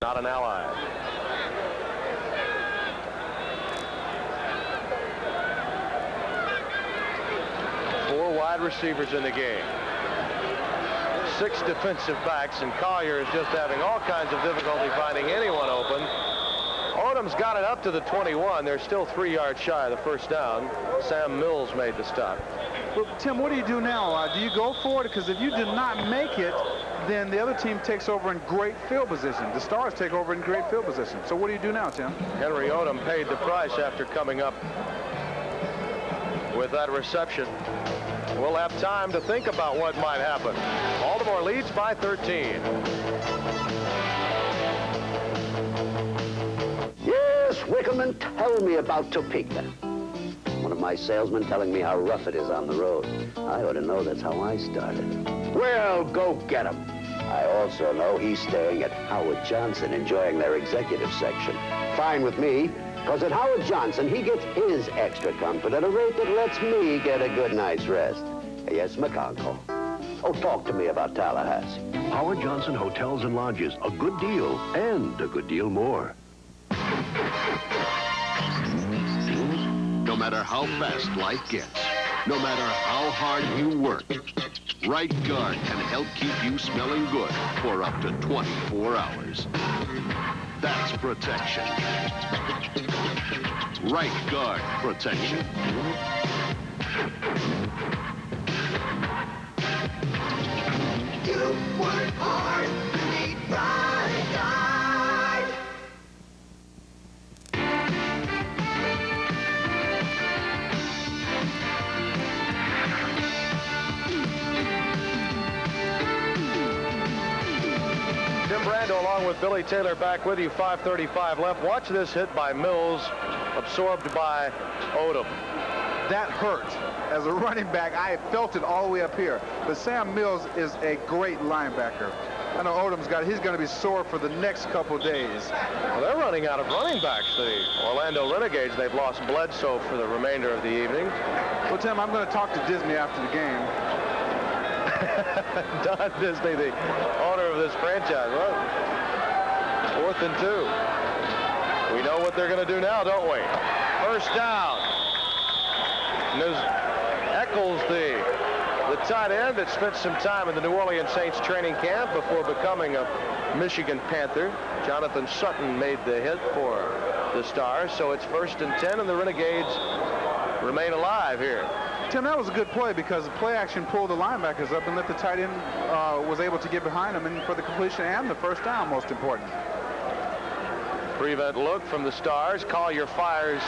not an ally. Four wide receivers in the game. 6 defensive backs, and Collier is just having all kinds of difficulty finding anyone open. Odom's got it up to the 21. They're still 3 yards shy of the first down. Sam Mills made the stop. Well, Tim, what do you do now? Do you go for it? Because if you did not make it, then the other team takes over in great field position. The Stars take over in great field position. So what do you do now, Tim? Henry Odom paid the price after coming up with that reception. We'll have time to think about what might happen. Baltimore leads by 13. Yes, Wickerman, tell me about Topeka. One of my salesmen telling me how rough it is on the road. I ought to know that's how I started. Well, go get him. I also know he's staying at Howard Johnson, enjoying their executive section. Fine with me, because at Howard Johnson, he gets his extra comfort at a rate that lets me get a good night's rest. Yes, McConkie. Oh, talk to me about Tallahassee. Howard Johnson Hotels and Lodges, a good deal and a good deal more. No matter how fast life gets, no matter how hard you work, Right Guard can help keep you smelling good for up to 24 hours. That's protection. Right Guard protection. You work hard, you need Right Guard. Tim Brando along with Billy Taylor back with you. 5:35 left. Watch this hit by Mills, absorbed by Odom. That hurt. As a running back, I felt it all the way up here. But Sam Mills is a great linebacker. I know Odom's got it. He's going to be sore for the next couple days. Well, they're running out of running backs, the Orlando Renegades. They've lost Bledsoe for the remainder of the evening. Well, Tim, I'm going to talk to Disney after the game. Don Disney, the owner of this franchise. Well, 4th and 2. We know what they're going to do now, don't we? First down. And there's Eccles, the tight end that spent some time in the New Orleans Saints training camp before becoming a Michigan Panther. Jonathan Sutton made the hit for the Stars, so it's 1st and 10, and the Renegades remain alive here. Tim, that was a good play because the play action pulled the linebackers up and let the tight end was able to get behind them and for the completion and the first down, most important. Prevent look from the Stars. Collier fires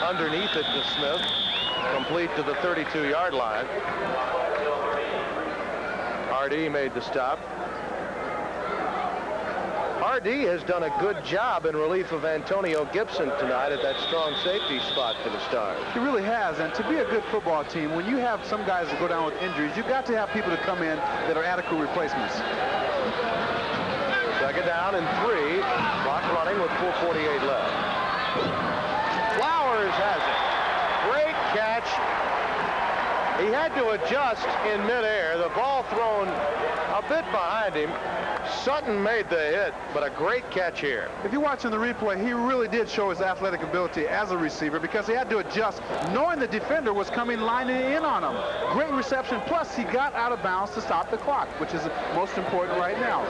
underneath it to Smith. Complete to the 32-yard line. Hardy made the stop. Hardy has done a good job in relief of Antonio Gibson tonight at that strong safety spot for the Stars. He really has, and to be a good football team, when you have some guys that go down with injuries, you've got to have people to come in that are adequate replacements. 2nd down and 3. Clock running with 4:48 left. Flowers has it. Great catch. He had to adjust in midair. The ball thrown a bit behind him. Sutton made the hit, but a great catch here. If you're watching the replay, he really did show his athletic ability as a receiver because he had to adjust knowing the defender was coming lining in on him. Great reception, plus he got out of bounds to stop the clock, which is most important right now.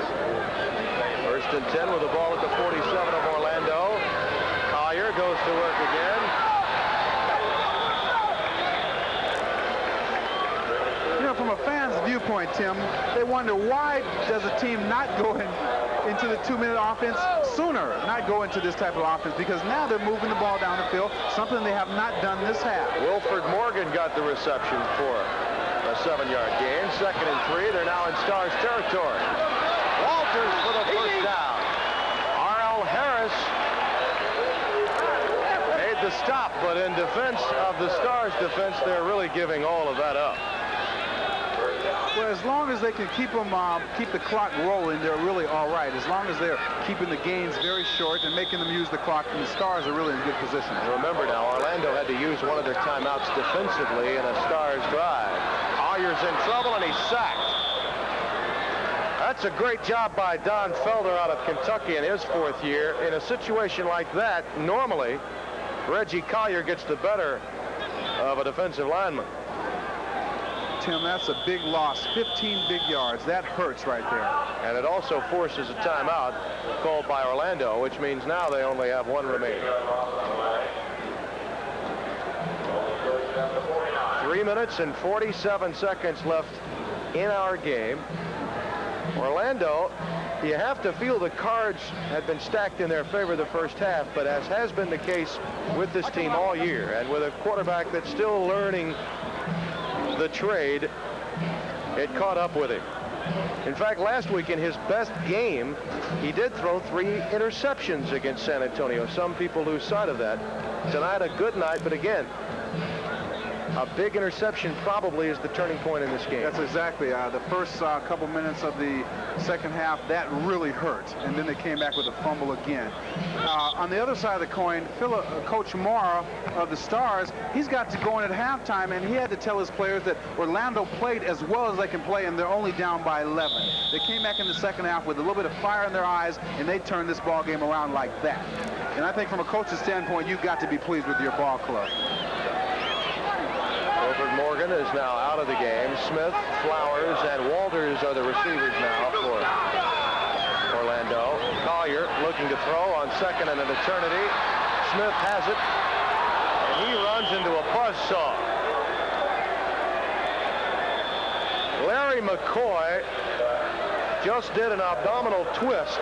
1st and 10 with the ball at the 47 of Orlando. Collier goes to work again. From a fan's viewpoint, Tim, they wonder why does a team not go into the 2-minute offense sooner, not go into this type of offense, because now they're moving the ball down the field, something they have not done this half. Wilford Morgan got the reception for a 7-yard gain. 2nd and 3. They're now in Stars territory. Walters for the first down. R.L. Harris made the stop, but in defense of the Stars' defense, they're really giving all of that up. Well, as long as they can keep the clock rolling, they're really all right. As long as they're keeping the gains very short and making them use the clock, and the Stars are really in good position. Remember now, Orlando had to use one of their timeouts defensively in a Stars drive. Collier's in trouble, and he's sacked. That's a great job by Don Felder out of Kentucky in his 4th year. In a situation like that, normally, Reggie Collier gets the better of a defensive lineman. Tim, that's a big loss. 15 big yards. That hurts right there. And it also forces a timeout called by Orlando, which means now they only have one remaining. 3 minutes and 47 seconds left in our game. Orlando, you have to feel the cards had been stacked in their favor the first half, but as has been the case with this team all year, and with a quarterback that's still learning the trade, it caught up with him. In fact, last week in his best game, he did throw 3 interceptions against San Antonio. Some people lose sight of that. Tonight, a good night, but again, a big interception probably is the turning point in this game. That's exactly. The first couple minutes of the second half, that really hurt. And then they came back with a fumble again. On the other side of the coin, Coach Mara of the Stars, he's got to go in at halftime, and he had to tell his players that Orlando played as well as they can play, and they're only down by 11. They came back in the second half with a little bit of fire in their eyes, and they turned this ball game around like that. And I think from a coach's standpoint, you've got to be pleased with your ball club. Morgan is now out of the game. Smith, Flowers, and Walters are the receivers now for Orlando. Collier looking to throw on second and an eternity. Smith has it, and he runs into a buzzsaw. Larry McCoy just did an abdominal twist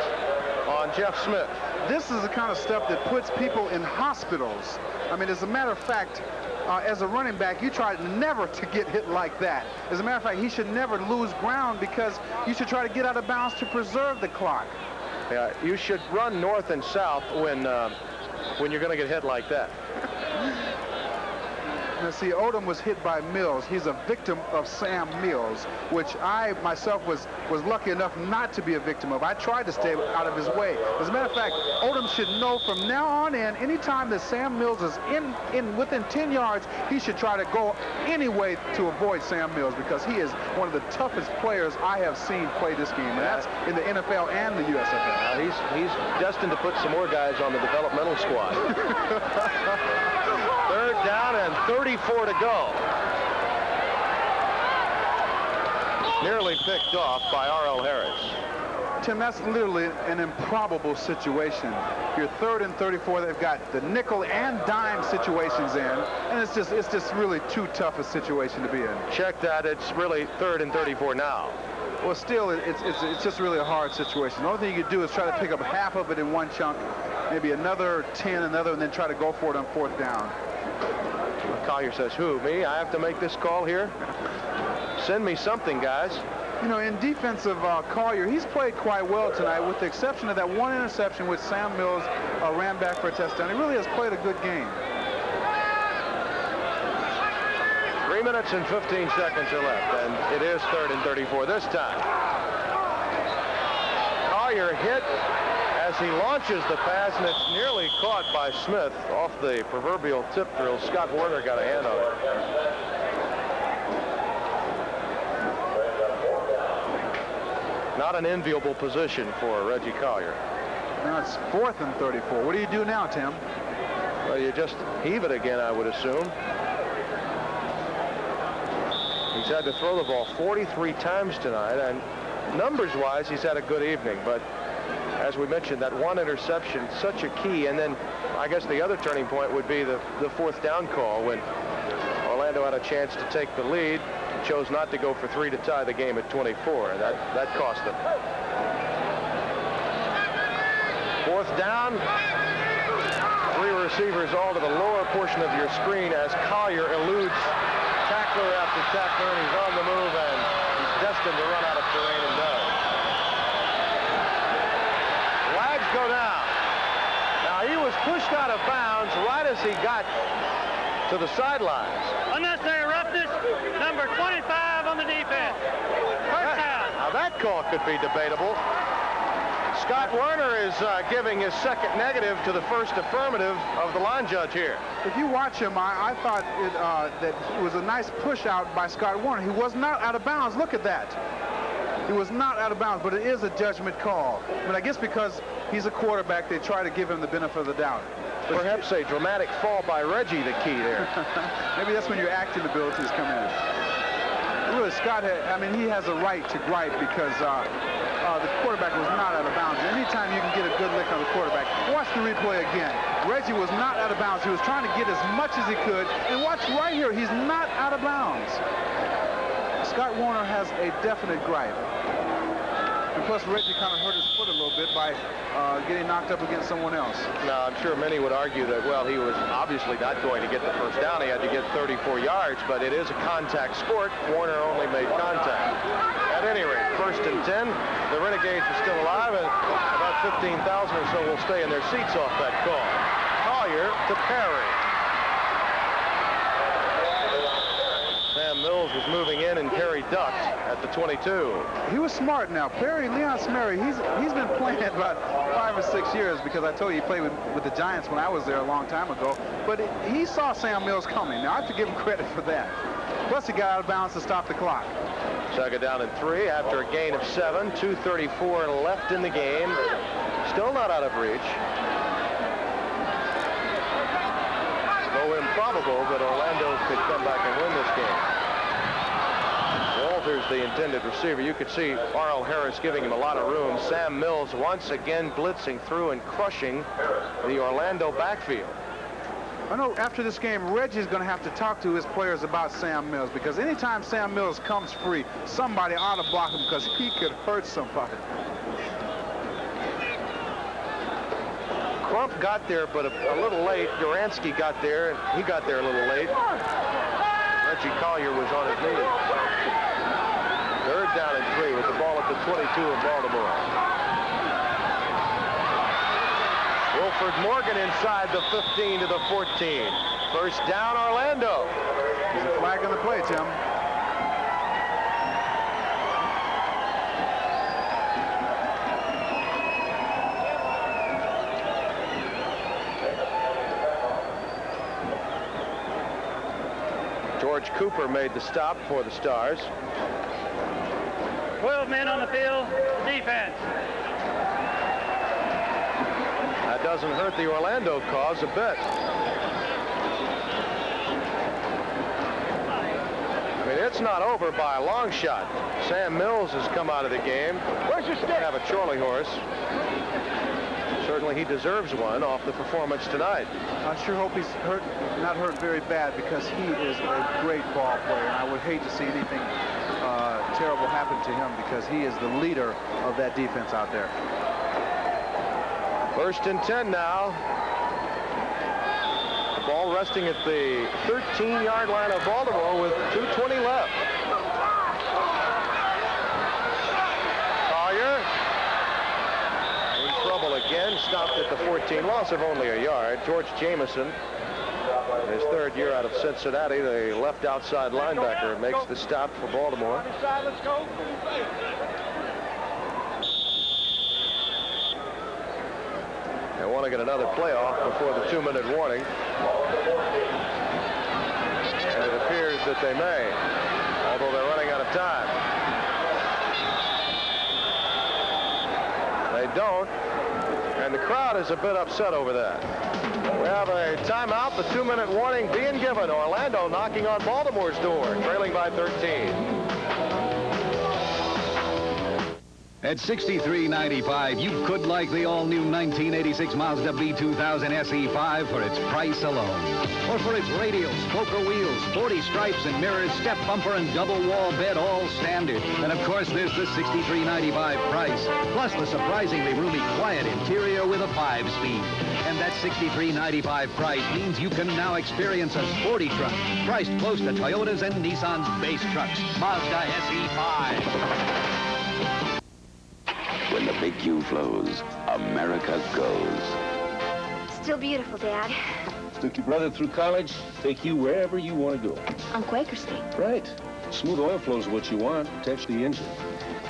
on Jeff Smith. This is the kind of stuff that puts people in hospitals. I mean, as a matter of fact, as a running back, you try never to get hit like that. As a matter of fact, he should never lose ground because you should try to get out of bounds to preserve the clock. Yeah, you should run north and south when you're going to get hit like that. Now, see, Odom was hit by Mills. He's a victim of Sam Mills, which I myself was lucky enough not to be a victim of. I tried to stay out of his way. As a matter of fact, Odom should know from now on in, anytime that Sam Mills is within 10 yards, he should try to go any way to avoid Sam Mills, because he is one of the toughest players I have seen play this game, and that's in the NFL and the USFL. He's destined to put some more guys on the developmental squad. Third down and 34 to go. Nearly picked off by R.L. Harris. Tim, that's literally an improbable situation. You're 3rd and 34. They've got the nickel and dime situations in, and it's just really too tough a situation to be in. Check that. It's really 3rd and 34 now. Well, still, it's just really a hard situation. The only thing you can do is try to pick up half of it in one chunk, maybe another 10, and then try to go for it on 4th down. Collier says, who, me? I have to make this call here? Send me something, guys. You know, in defense of Collier, he's played quite well tonight, with the exception of that one interception which Sam Mills ran back for a touchdown. He really has played a good game. 3 minutes and 15 seconds are left, and it is 3rd and 34 this time. Collier hit as he launches the pass, and it's nearly caught by Smith off the proverbial tip drill. Scott Werner got a hand on it. Not an enviable position for Reggie Collier. Now it's 4th and 34. What do you do now, Tim? Well, you just heave it again, I would assume. He's had to throw the ball 43 times tonight, and numbers-wise, he's had a good evening, but as we mentioned, that one interception, such a key. And then I guess the other turning point would be the 4th down call, when Orlando had a chance to take the lead, chose not to go for 3 to tie the game at 24. That cost them. 4th down. 3 receivers all to the lower portion of your screen as Collier eludes tackler after tackler, and he's on the move, and he's destined to run out of terrain and does. Go down. Now, he was pushed out of bounds right as he got to the sidelines. Unnecessary roughness, number 25 on the defense. First down. Now, that call could be debatable. Scott Werner is giving his second negative to the first affirmative of the line judge here. If you watch him, I thought that it was a nice push out by Scott Werner. He was not out of bounds. Look at that. He was not out of bounds, but it is a judgment call. But I guess because he's a quarterback, they try to give him the benefit of the doubt. But perhaps a dramatic fall by Reggie, the key there. Maybe that's when your acting abilities come in. Really, Scott, he has a right to gripe because the quarterback was not out of bounds. Anytime you can get a good lick on the quarterback, watch the replay again. Reggie was not out of bounds. He was trying to get as much as he could. And watch right here, he's not out of bounds. Scott Warner has a definite gripe. And plus, Reggie kind of hurt his foot a little bit by getting knocked up against someone else. Now, I'm sure many would argue that, well, he was obviously not going to get the first down. He had to get 34 yards, but it is a contact sport. Warner only made contact. At any rate, 1st and 10. The Renegades are still alive, and about 15,000 or so will stay in their seats off that call. Collier to Perry. Sam Mills was moving in, and Perry ducked at the 22. He was smart now. Leon Smerry, he's been playing about 5 or 6 years because I told you he played with the Giants when I was there a long time ago. But he saw Sam Mills coming. Now, I have to give him credit for that. Plus, he got out of bounds to stop the clock. Second down and 3 after a gain of 7. 2:34 left in the game. Still not out of reach. Though improbable that Orlando could come back and win this game. Walters, the intended receiver. You could see Arl Harris giving him a lot of room. Sam Mills once again blitzing through and crushing the Orlando backfield. I know after this game, Reggie's going to have to talk to his players about Sam Mills because anytime Sam Mills comes free, somebody ought to block him because he could hurt somebody. Crump got there, but a little late. Duransky got there, and he got there a little late. Reggie Collier was on his knees. 3rd down and 3 with the ball at the 22 in Baltimore. Wilford Morgan inside the 15 to the 14. First down, Orlando. There's a flag on the play, Tim. George Cooper made the stop for the Stars. 12 men on the field, defense. That doesn't hurt the Orlando cause a bit. I mean, it's not over by a long shot. Sam Mills has come out of the game. Where's your stick? Have a Charlie horse. Certainly he deserves one off the performance tonight. I sure hope he's not hurt very bad because he is a great ball player. And I would hate to see anything terrible happen to him because he is the leader of that defense out there. 1st and 10 now. The ball resting at the 13-yard line of Baltimore with 2:20 left. Collier in trouble again. Stopped at the 14. Loss of only a yard. George Jamison, his 3rd year out of Cincinnati, the left outside linebacker, makes the stop for Baltimore. Let's go. They want to get another playoff before the 2-minute warning. And it appears that they may, although they're running out of time. They don't, and the crowd is a bit upset over that. We have a timeout, the 2-minute warning being given. Orlando knocking on Baltimore's door, trailing by 13. At $63.95, you could like the all-new 1986 Mazda B2000 SE5 for its price alone. Or for its radial, spoker wheels, 40 stripes and mirrors, step bumper, and double wall bed, all standard. And of course, there's the $63.95 price, plus the surprisingly roomy, quiet interior with a 5-speed. And that $63.95 price means you can now experience a sporty truck, priced close to Toyota's and Nissan's base trucks. Mazda SE5. When the big Q flows, America goes. Still beautiful, Dad. Took your brother through college, take you wherever you want to go. On Quaker State. Right. Smooth oil flow is what you want, protects the engine.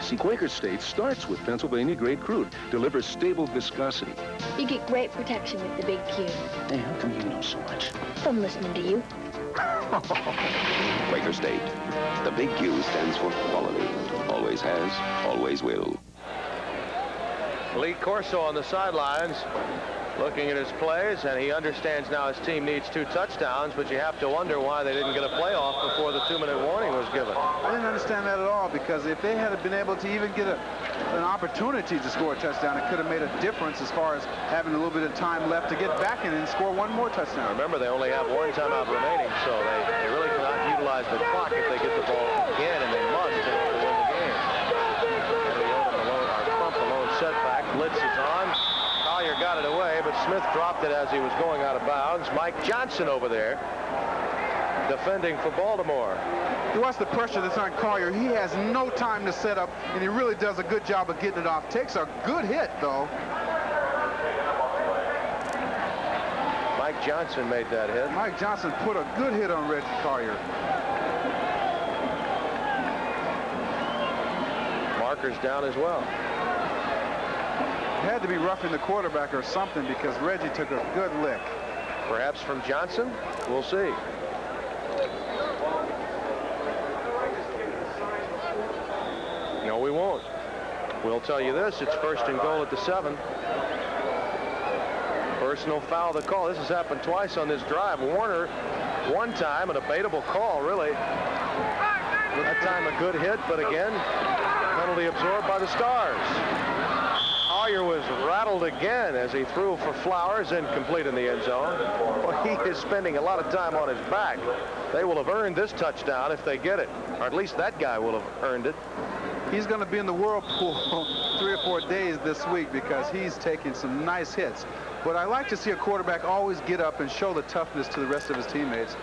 See, Quaker State starts with Pennsylvania-grade crude, delivers stable viscosity. You get great protection with the Big Q. Hey, how come you know so much? From listening to you. Quaker State. The big Q stands for quality. Always always has, always will. Lee Corso on the sidelines looking at his plays, and he understands now his team needs 2 touchdowns, but you have to wonder why they didn't get a playoff before the 2-minute warning was given. I didn't understand that at all, because if they had been able to even get an opportunity to score a touchdown, it could have made a difference as far as having a little bit of time left to get back in and score 1 more touchdown. Remember, they only have 1 timeout remaining, so they really cannot utilize the clock if they get the ball again, and they must in order to win the game. Trump alone setback. Blitz is on. Collier got it away, but Smith dropped it as he was going out of bounds. Mike Johnson over there defending for Baltimore. You watch the pressure that's on Collier. He has no time to set up, and he really does a good job of getting it off. Takes a good hit, though. Mike Johnson made that hit. Mike Johnson put a good hit on Reggie Collier. Marker's down as well. Had to be roughing the quarterback or something, because Reggie took a good lick. Perhaps from Johnson? We'll see. No, we won't. We'll tell you this, it's 1st and goal at the 7. Personal foul the call. This has happened twice on this drive. Warner 1 time, a debatable call, really. That time a good hit, but again, penalty absorbed by the Stars. Collier was rattled again as he threw for Flowers, incomplete in the end zone. Well, he is spending a lot of time on his back. They will have earned this touchdown if they get it, or at least that guy will have earned it. He's going to be in the whirlpool 3 or 4 days this week, because he's taking some nice hits. But I like to see a quarterback always get up and show the toughness to the rest of his teammates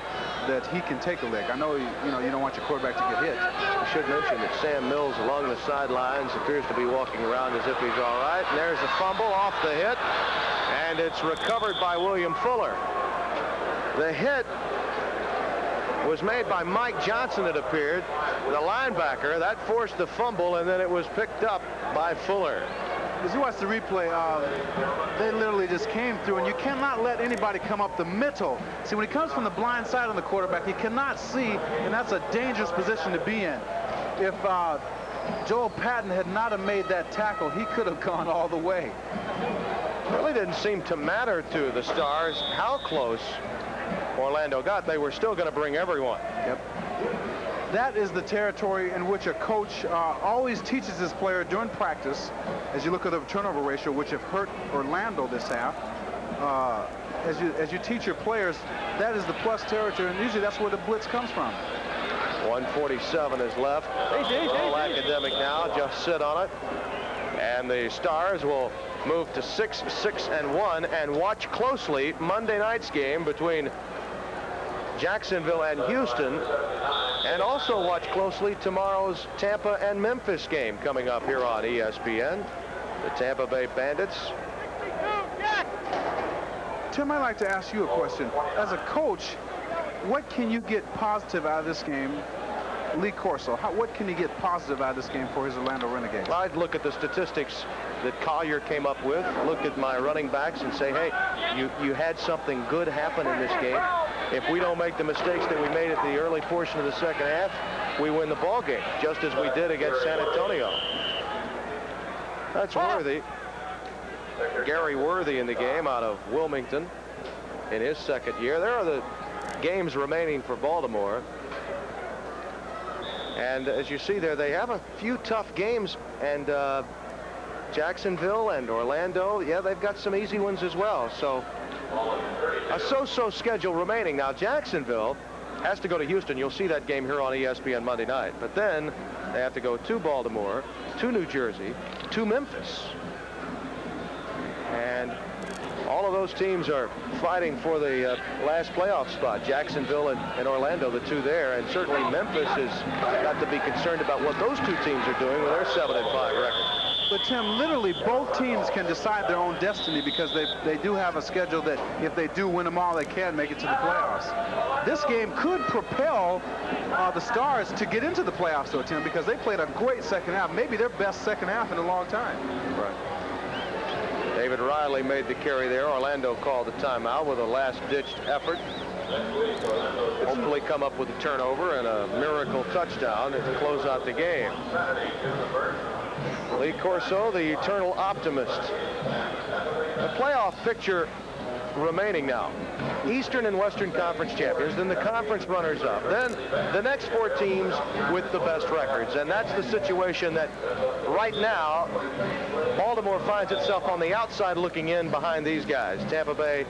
that he can take a lick. I know, you don't want your quarterback to get hit. I should mention that Sam Mills along the sidelines appears to be walking around as if he's all right. And there's a fumble off the hit, and it's recovered by William Fuller. The hit was made by Mike Johnson, it appeared, the linebacker. That forced the fumble, and then it was picked up by Fuller. As you watch the replay, they literally just came through, and you cannot let anybody come up the middle. See, when he comes from the blind side on the quarterback, he cannot see, and that's a dangerous position to be in. If Joel Patton had not have made that tackle, he could have gone all the way. It really didn't seem to matter to the Stars how close Orlando got. They were still going to bring everyone. Yep. That is the territory in which a coach always teaches his player during practice. As you look at the turnover ratio, which have hurt Orlando this half, as you teach your players, that is the plus territory, and usually that's where the blitz comes from. 147 is left. All academic now, just sit on it. And the Stars will move to 6-6-1 and watch closely Monday night's game between Jacksonville and Houston, and also watch closely tomorrow's Tampa and Memphis game coming up here on ESPN. The Tampa Bay Bandits. Tim, I'd like to ask you a question. As a coach, what can you get positive out of this game? Lee Corso, what can he get positive out of this game for his Orlando Renegades? Well, I'd look at the statistics that Collier came up with, look at my running backs and say, hey, you had something good happen in this game. If we don't make the mistakes that we made at the early portion of the second half, we win the ball game, just as we did against San Antonio. That's Worthy. Gary Worthy in the game out of Wilmington in his second year. There are the games remaining for Baltimore. And as you see there, they have a few tough games, and Jacksonville and Orlando, yeah, they've got some easy ones as well. So a so-so schedule remaining. Now, Jacksonville has to go to Houston. You'll see that game here on ESPN Monday night. But then they have to go to Baltimore, to New Jersey, to Memphis. And all of those teams are fighting for the last playoff spot. Jacksonville and Orlando, the two there. And certainly Memphis has got to be concerned about what those two teams are doing with their 7-5 record. But Tim, literally both teams can decide their own destiny, because they do have a schedule that if they do win them all, they can make it to the playoffs. This game could propel the Stars to get into the playoffs, though, Tim, because they played a great second half, maybe their best second half in a long time. Right. David Riley made the carry there. Orlando called the timeout with a last-ditched effort hopefully come up with a turnover and a miracle touchdown to close out the game. Lee Corso, the eternal optimist. The playoff picture remaining now. Eastern and Western Conference champions, then the conference runners-up, then the next 4 teams with the best records. And that's the situation that right now Baltimore finds itself on the outside looking in behind these guys. Tampa Bay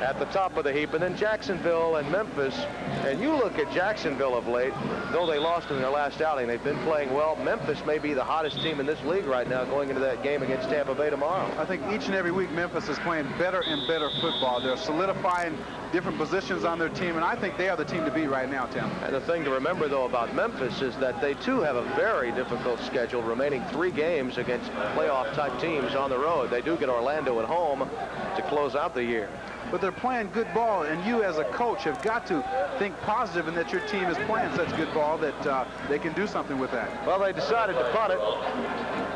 at the top of the heap, and then Jacksonville and Memphis. And you look at Jacksonville of late, though they lost in their last outing, they've been playing well. Memphis may be the hottest team in this league right now going into that game against Tampa Bay tomorrow. I think each and every week Memphis is playing better and better football. They're solidifying different positions on their team, and I think they are the team to beat right now, Tim. And the thing to remember, though, about Memphis is that they, too, have a very difficult schedule, remaining 3 games against playoff-type teams on the road. They do get Orlando at home to close out the year. But they're playing good ball, and you as a coach have got to think positive in that your team is playing such good ball that they can do something with that. Well, they decided to punt it.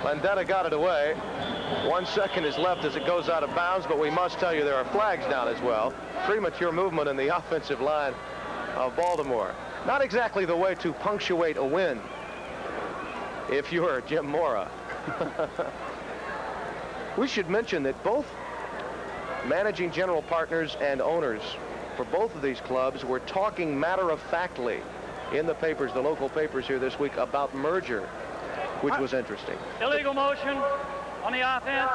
Landeta got it away. 1 second is left as it goes out of bounds, but we must tell you there are flags down as well. Premature movement in the offensive line of Baltimore. Not exactly the way to punctuate a win if you're Jim Mora. We should mention that both managing general partners and owners for both of these clubs were talking matter-of-factly in the papers, the local papers here this week, about merger, which was interesting. Illegal motion on the offense,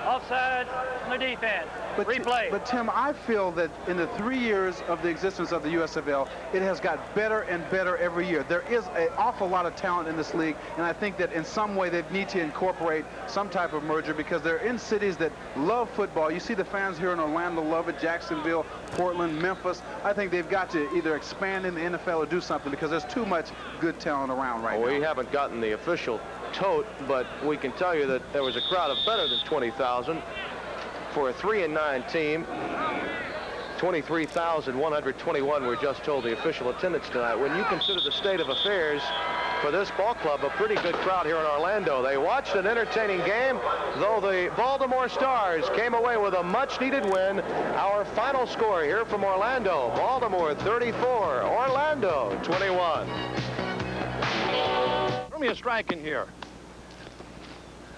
offsides on the defense. Replay. But Tim, I feel that in the 3 years of the existence of the USFL, it has got better and better every year. There is an awful lot of talent in this league, and I think that in some way they need to incorporate some type of merger because they're in cities that love football. You see the fans here in Orlando love it, Jacksonville, Portland, Memphis. I think they've got to either expand in the NFL or do something because there's too much good talent around right now. We haven't gotten the official tote, but we can tell you that there was a crowd of better than 20,000 for a 3-9 team. 23,121 we're just told the official attendance tonight. When you consider the state of affairs for this ball club, a pretty good crowd here in Orlando. They watched an entertaining game, though the Baltimore Stars came away with a much-needed win. Our final score here from Orlando, Baltimore 34, Orlando 21. Throw me a strike in here.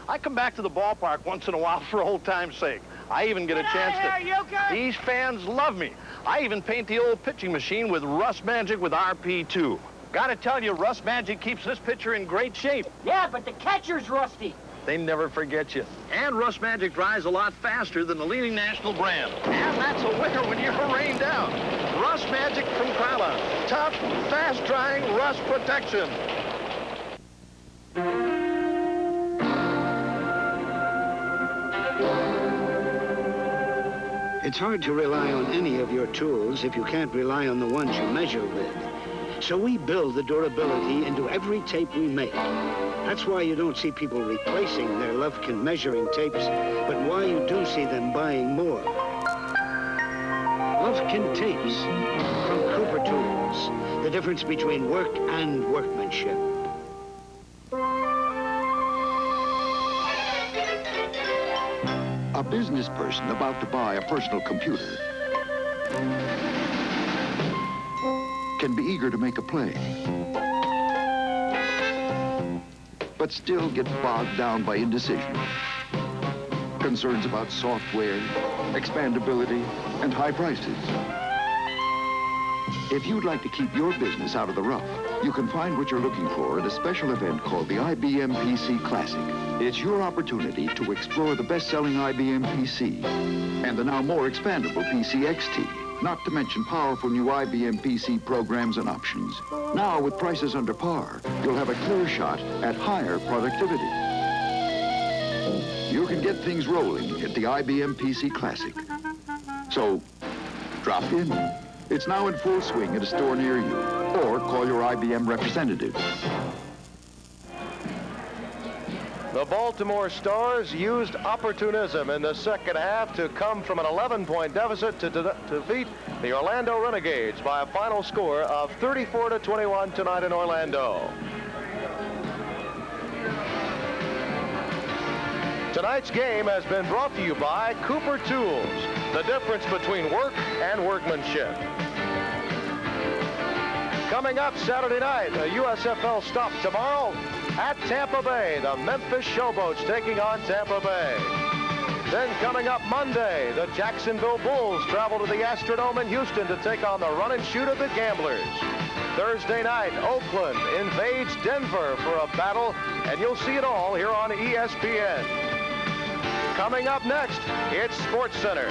I come back to the ballpark once in a while for old time's sake. I even get a chance to... These fans love me. I even paint the old pitching machine with Rust Magic with RP2. Gotta tell you, Rust Magic keeps this pitcher in great shape. Yeah, but the catcher's rusty. They never forget you. And Rust Magic dries a lot faster than the leading national brand. And that's a winner when you're rained out. Rust Magic from Krala. Tough, fast-drying rust protection. It's hard to rely on any of your tools if you can't rely on the ones you measure with. So we build the durability into every tape we make. That's why you don't see people replacing their Lufkin measuring tapes, but why you do see them buying more. Lufkin tapes from Cooper Tools. The difference between work and workmanship. A business person about to buy a personal computer can be eager to make a play, but still get bogged down by indecision, concerns about software, expandability, and high prices. If you'd like to keep your business out of the rough, you can find what you're looking for at a special event called the IBM PC Classic. It's your opportunity to explore the best-selling IBM PC and the now more expandable PC XT, not to mention powerful new IBM PC programs and options. Now, with prices under par, you'll have a clear shot at higher productivity. You can get things rolling at the IBM PC Classic. So, drop in. It's now in full swing at a store near you, or call your IBM representative. The Baltimore Stars used opportunism in the second half to come from an 11-point deficit to defeat the Orlando Renegades by a final score of 34-21 tonight in Orlando. Tonight's game has been brought to you by Cooper Tools, the difference between work and workmanship. Coming up Saturday night, a USFL stop tomorrow at Tampa Bay. The Memphis Showboats taking on Tampa Bay. Then coming up Monday, the Jacksonville Bulls travel to the Astrodome in Houston to take on the run and shoot of the Gamblers. Thursday night, Oakland invades Denver for a battle, and you'll see it all here on ESPN. Coming up next, it's SportsCenter.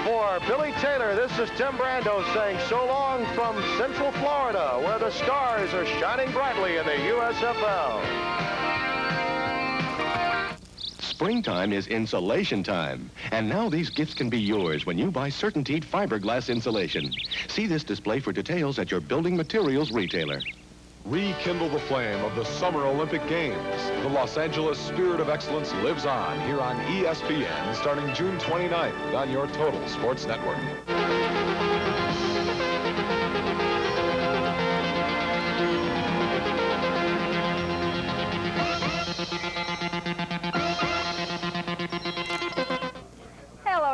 For Billy Taylor, this is Tim Brando saying so long from Central Florida, where the stars are shining brightly in the USFL. Springtime is insulation time. And now these gifts can be yours when you buy Certainteed fiberglass insulation. See this display for details at your building materials retailer. Rekindle the flame of the Summer Olympic Games. The Los Angeles spirit of excellence lives on here on ESPN starting June 29th on your Total Sports Network.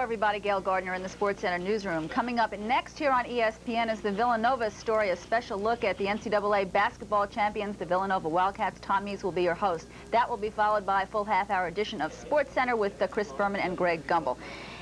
Everybody, Gail Gardner in the SportsCenter newsroom. Coming up next here on ESPN is the Villanova story, a special look at the NCAA basketball champions, the Villanova Wildcats. Tom Mees will be your host. That will be followed by a full half-hour edition of SportsCenter with Chris Berman and Greg Gumbel.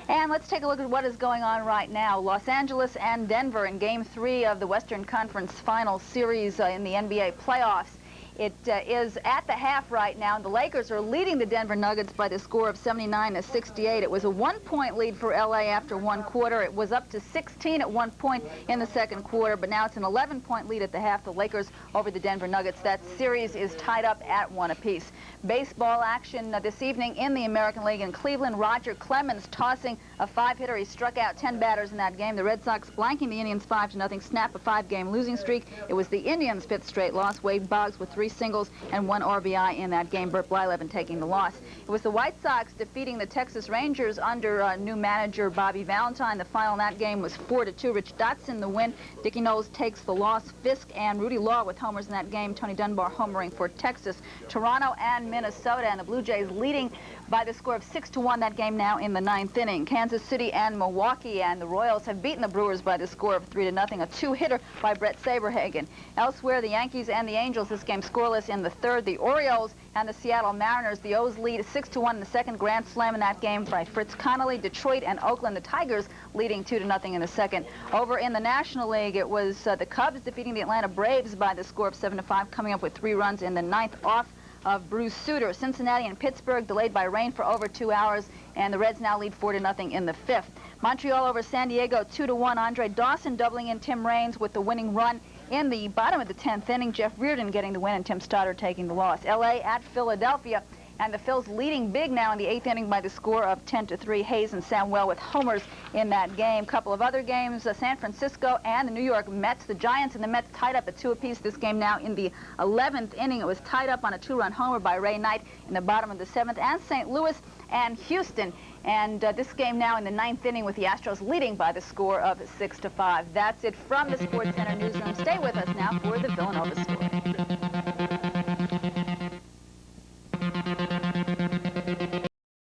And let's take a look at what is going on right now. Los Angeles and Denver in Game 3 of the Western Conference Final Series in the NBA playoffs. It is at the half right now, and the Lakers are leading the Denver Nuggets by the score of 79-68. It was a 1-point lead for LA after one quarter. It was up to 16 at one point in the second quarter, but now it's an 11-point lead at the half, the Lakers over the Denver Nuggets. That series is tied up at 1 apiece. Baseball action this evening in the American League in Cleveland. Roger Clemens tossing a 5-hitter. He struck out 10 batters in that game. The Red Sox blanking the Indians 5-0, snap a 5-game losing streak. It was the Indians' 5th straight loss. Wade Boggs with 3 singles and 1 RBI in that game. Burt Blyleven taking the loss. It was the White Sox defeating the Texas Rangers under new manager Bobby Valentine. The final in that game was 4-2. Rich Dotson the win. Dickie Knowles takes the loss. Fisk and Rudy Law with homers in that game. Tony Dunbar homering for Texas. Toronto and Minnesota, and the Blue Jays leading by the score of 6-1. That game now in the 9th inning. Kansas City and Milwaukee, and the Royals have beaten the Brewers by the score of 3-0. A 2-hitter by Brett Saberhagen. Elsewhere, the Yankees and the Angels, this game scoreless in the 3rd. The Orioles and the Seattle Mariners, the O's lead 6-1 in the 2nd. Grand slam in that game by Fritz Connolly. Detroit and Oakland, the Tigers leading 2-0 in the 2nd. Over in the National League, it was the Cubs defeating the Atlanta Braves by the score of 7-5, coming up with 3 runs in the 9th off of Bruce Sutter. Cincinnati and Pittsburgh delayed by rain for over 2 hours, and the Reds now lead 4-0 in the 5th. Montreal over San Diego 2-1. Andre Dawson doubling in Tim Raines with the winning run in the bottom of the 10th inning. Jeff Reardon getting the win and Tim Stoddard taking the loss. LA at Philadelphia, and the Phils leading big now in the 8th inning by the score of 10-3. Hayes and Samwell with homers in that game. Couple of other games, San Francisco and the New York Mets. The Giants and the Mets tied up at 2 apiece. This game now in the 11th inning. It was tied up on a 2-run homer by Ray Knight in the bottom of the 7th. And St. Louis and Houston. And this game now in the 9th inning with the Astros leading by the score of 6-5. That's it from the SportsCenter newsroom. Stay with us now for the Villanova story.